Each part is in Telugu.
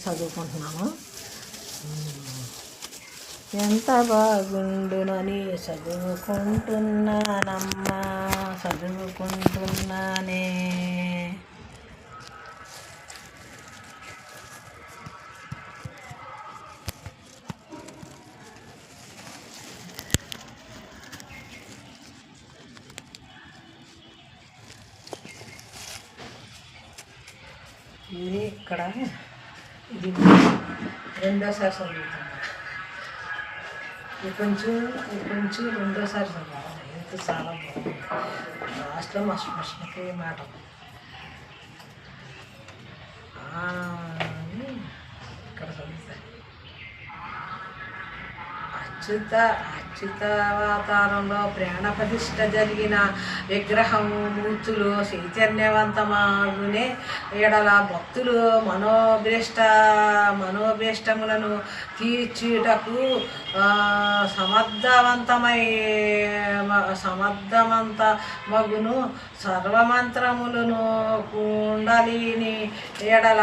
చదువుకుంటున్నాము. ఎంత బాగుండునని చదువుకుంటున్నానమ్మా, చదువుకుంటున్నానే. ఇది ఇక్కడ ఇది రెండోసారి చదువుతాను. ఇది కొంచెం రెండోసారి చదవాలి. ఎంత చాలా బాగుంది. లాస్ట్లో మా స్పష్టకి మాట ఇక్కడ చదువుతాయి. అచ్యుతావతారంలో ప్రాణ ప్రతిష్ఠ జరిగిన విగ్రహము మూర్తులు చైతన్యవంతమాగునే ఎడల భక్తులు మనోభీష్టములను తీర్చుటకు సమర్థవంతమగును. సర్వమంత్రములను కుండలిని ఎడల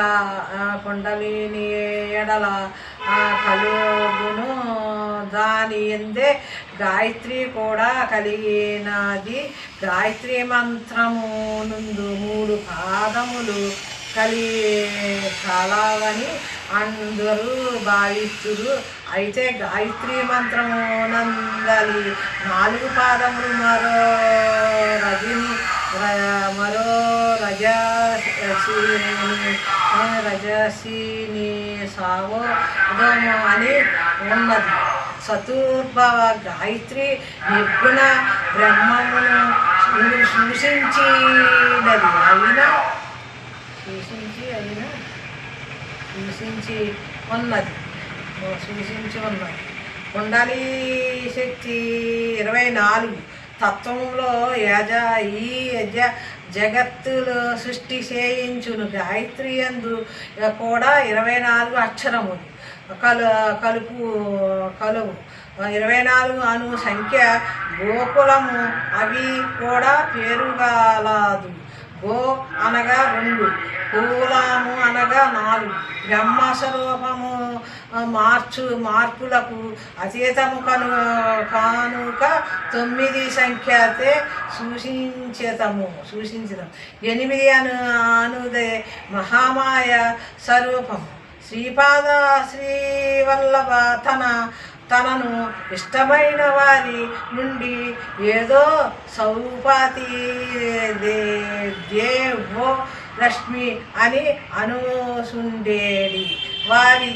కలుగును. దాని ఎందే గాయత్రి కూడా కలిగినది. గాయత్రి మంత్రము నుండు 3 పాదములు కలవని అందరూ భావిస్తురు. అయితే గాయత్రి మంత్రము నందలి 4 పాదములు రజసిని సావోదము అని ఉన్నది. చతుర్భవ గాయత్రి నిర్గుణ బ్రహ్మమును సూచించినది సూచించి ఉన్నది. కుండలి శక్తి 24 తత్వంలో ఈ జగత్తులు సృష్టి చేయించును. గాయత్రి యందు కూడా 24 అక్షరములు కలువు 24 అను సంఖ్య. గోకులము అవి కూడా పేరుగలదు. గో అనగా 2, కులము అనగా 4. బ్రహ్మస్వరూపము మార్పులకు అతీతము కానుక 9 సంఖ్యతే సూచించదము. 8 అనుదే మహామాయ స్వరూపము. శ్రీపాద శ్రీవల్లభ తనను ఇష్టమైన వారి నుండి ఏదో సౌపాతి దేవో లక్ష్మి అని అనుసుండేది. వారి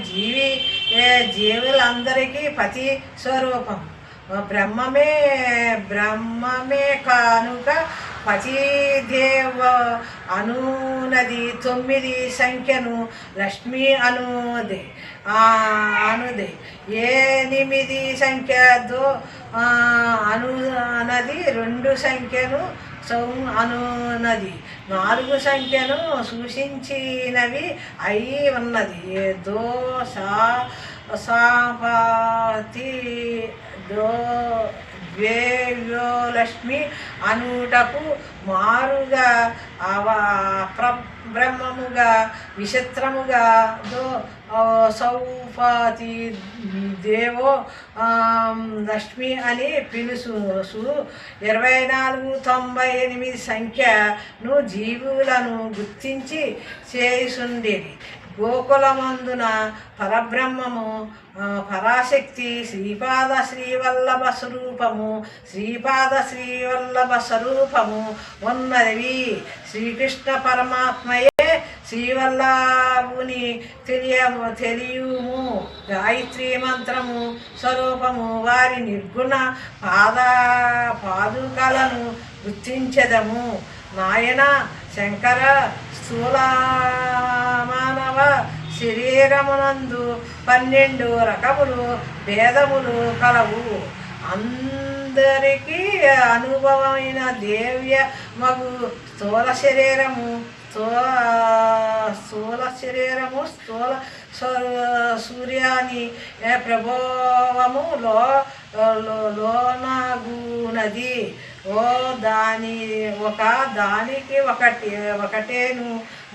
జీవులందరికీ పతి స్వరూపం బ్రహ్మమే కానుక పతిదేవ అనునది. 9 సంఖ్యను లక్ష్మి అనుదే. 8 సంఖ్యతో అనునది. 2 సంఖ్యను అనునది. 4 సంఖ్యను సూచించినవి అయి ఉన్నది. లక్ష్మి అనుటకు మారుగా బ్రహ్మముగా విచిత్రముగా సౌపాతి దేవో లక్ష్మి అని పిలుసు. 2498 సంఖ్యను జీవులను గుర్తించి చేసుండేది. గోకులమందున పరబ్రహ్మము పరాశక్తి శ్రీపాద శ్రీవల్లభ స్వరూపము ఉన్నది. శ్రీకృష్ణ పరమాత్మయే శ్రీవల్లభుని తెలియుము. గాయత్రి మంత్రము స్వరూపము వారి నిర్గుణ పాదుకలను గుర్తించదము. నాయన శంకర స్థూల మానవ శరీరమునందు 12 రకములు భేదములు కలవు. అందరికీ అనుభవమైన దేవ్య మగు స్థూల శరీరము స్థూల సూర్యాని ప్రభావము లోనగునది. ఓ దాని ఒక దానికి ఒకటేను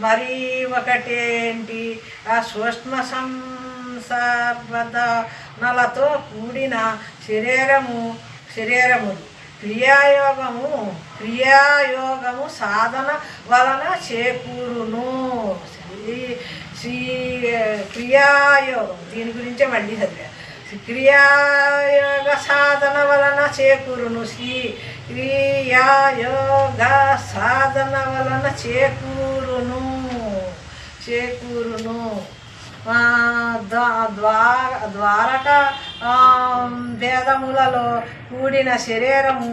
మరి ఒకటేంటి ఆ సూక్ష్మ సంసర్వదనలతో కూడిన శరీరములు క్రియాయోగము సాధన వలన చేకూరును. క్రియాయోగం దీని గురించే మళ్ళీ చదివా. క్రియాయోగ సాధన వలన చేకూరును. క్రియాయోగ సాధన వలన చేకూరును. ద్వారక భేదములలో కూడిన శరీరము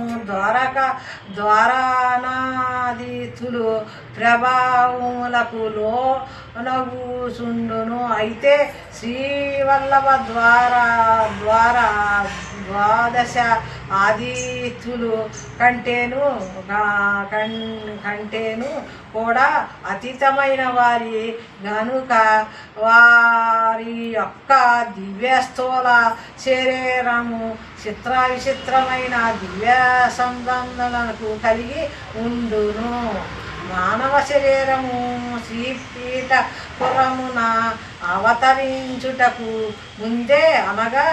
ద్వారానాదితులు ప్రభావములకు లోనగుచుండును. అయితే శ్రీవల్లభ ద్వాదశ ఆదిత్యులు కంటేను కూడా అతీతమైన వారి గనుక వారి యొక్క దివ్యస్థూల శరీరము విచిత్రమైన దివ్య సంబంధాలకు కలిగి ఉండును. మానవ శరీరము శ్రీపీఠపురమున అవతరించుటకు ముందే అనగా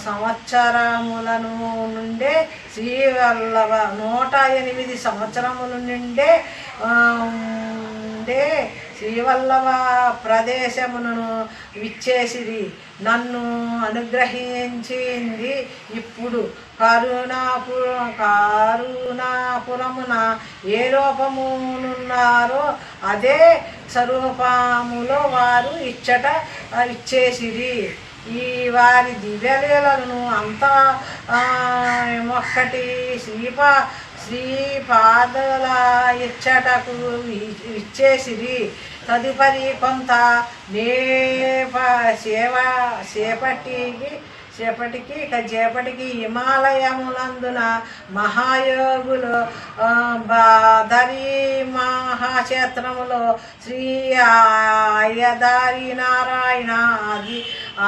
సంవత్సరములను నుండే శ్రీవల్లభ 108 సంవత్సరముల నుండే శ్రీవల్లభ ప్రదేశమును విచ్చేసిరి. నన్ను అనుగ్రహించింది. ఇప్పుడు కరుణాపురమున ఏ రూపమునున్నారో అదే స్వరూపములో వారు ఇచ్చేసిరి. ఈ వారి దివ్యలీలను అంతా ఒక్కటి శ్రీపాదల ఇచ్చటకు ఇచ్చేసిరి. తదుపరి కొంత చేపటికి హిమాలయములందున మహాయోగులు బదరీ మహాక్షేత్రములో శ్రీ అయ్యదారి నారాయణ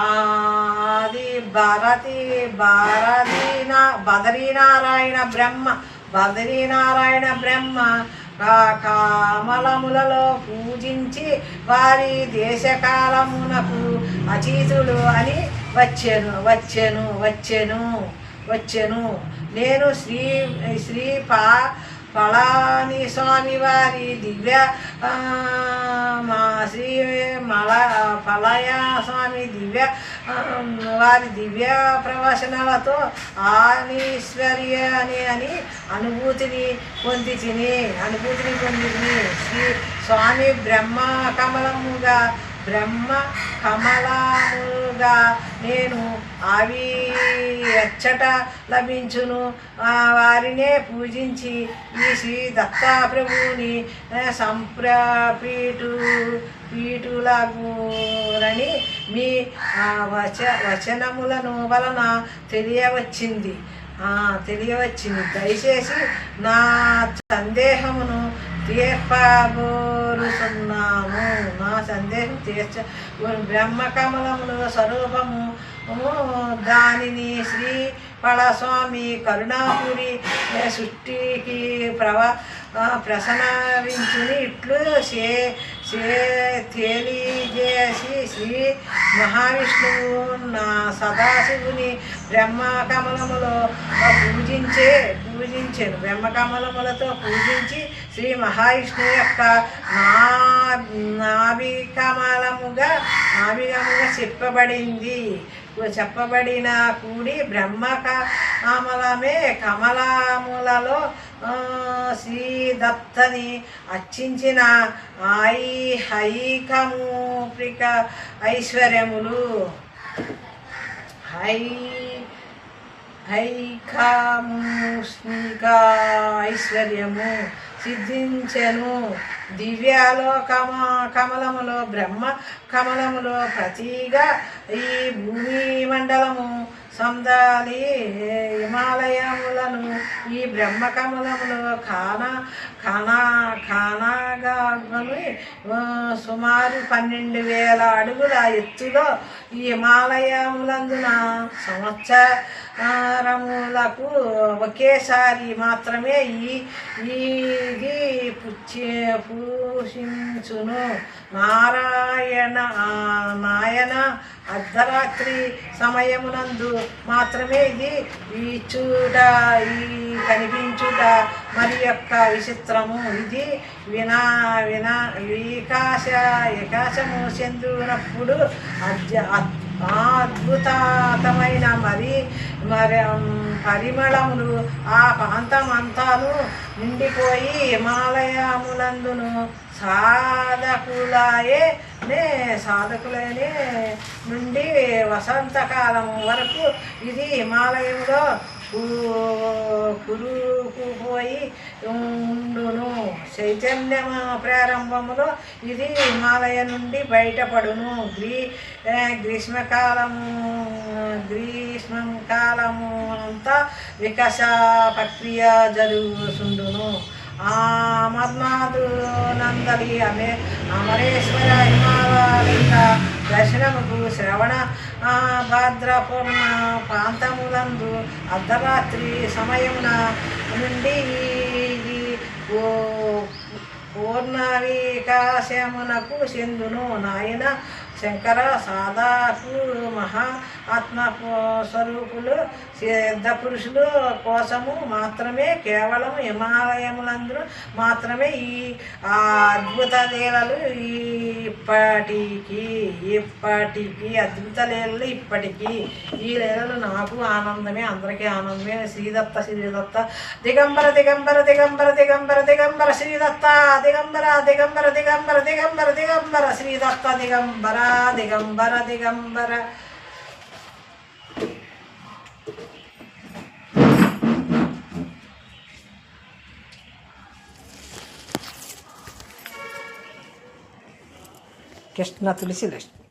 ఆది బదరీనారాయణ బ్రహ్మ కమలములలో పూజించి వారి దేశకాలమునకు అతీతులు అని వచ్చెను. నేను శ్రీ పళని స్వామి వారి దివ్య ప్రవచనాలతో ఆనీశ్వర్య అని అనుభూతిని పొందితిని. శ్రీ స్వామి బ్రహ్మ కమలముగా నేను అవి ఎచ్చట లభించును. వారినే పూజించి ఈ శ్రీ దత్తాప్రభుని పీఠులగురని మీ వచనములను వలన తెలియవచ్చింది. దయచేసి నా సందేహమును తీర్పగోరుతున్నాను. బ్రహ్మకమలములు స్వరూపము దానిని శ్రీ పళస్వామి కరుణాపురి సృష్టికి ప్రసనవించుని ఇట్లు తెలియజేసి శ్రీ మహావిష్ణువు నా సదాశివుని బ్రహ్మకమలములో పూజించాను. బ్రహ్మకమలములతో పూజించి శ్రీ మహావిష్ణువు యొక్క నాభికమలముగా చెప్పబడిన కూడి బ్రహ్మకమలమే కమలములలో శ్రీదత్తని అర్చించిన ఐకమూపిక ఐశ్వర్యములు ఐకమూష్మిక ఐశ్వర్యము సిద్ధించెను. కమలములో బ్రహ్మ కమలములో ప్రతిగా ఈ భూమి మండలము సందాలి హిమాలయములను ఈ బ్రహ్మకమలములో ఖానాగాని సుమారు 12,000 అడుగుల ఎత్తులో ఈ హిమాలయములందున సంవత్సరములకు ఒకేసారి మాత్రమే ఇది పూషించును. నాయన అర్ధరాత్రి సమయమునందు మాత్రమే ఇది కనిపించుట మరి యొక్క విచిత్రము. ఇది వికాసము చెందినప్పుడు అద్భుతమైన మరి పరిమళములు ఆ ప్రాంతమంతాను నిండిపోయి హిమాలయములందును సాధకులనే నుండి వసంతకాలం వరకు ఇది హిమాలయంలో కురుకుపోయి ఉండును. చైతన్యం ప్రారంభములో ఇది హిమాలయ నుండి బయటపడును. గ్రీష్మకాలము అంతా వికాస ప్రక్రియ జరుగుతుండును. అమర్నాథ్ నందలి అమరేశ్వర హిమాలయ దర్శనముకు శ్రవణ భాద్రపూర్ణ ప్రాంతములందు అర్ధరాత్రి సమయమున నుండి పూర్ణ వికాసమునకు చెందును. నాయన శంకర సాధకు మహా ఆత్మస్వరూపులు సిద్ధపురుషులు కోసము మాత్రమే కేవలం హిమాలయములందు మాత్రమే ఈ అద్భుత లీలలు ఇప్పటికీ అద్భుత లీలలు ఇప్పటికీ ఈ లీలలు నాకు ఆనందమే, అందరికీ ఆనందమే. శ్రీదత్త దిగంబర దిగంబర దిగంబర దిగంబర దిగంబర శ్రీదత్త దిగంబర దిగంబర దిగంబర దిగంబర దిగంబర శ్రీదత్త దిగంబర దిగంబర దిగంబర. కృష్ణ తులసి లక్ష్మి.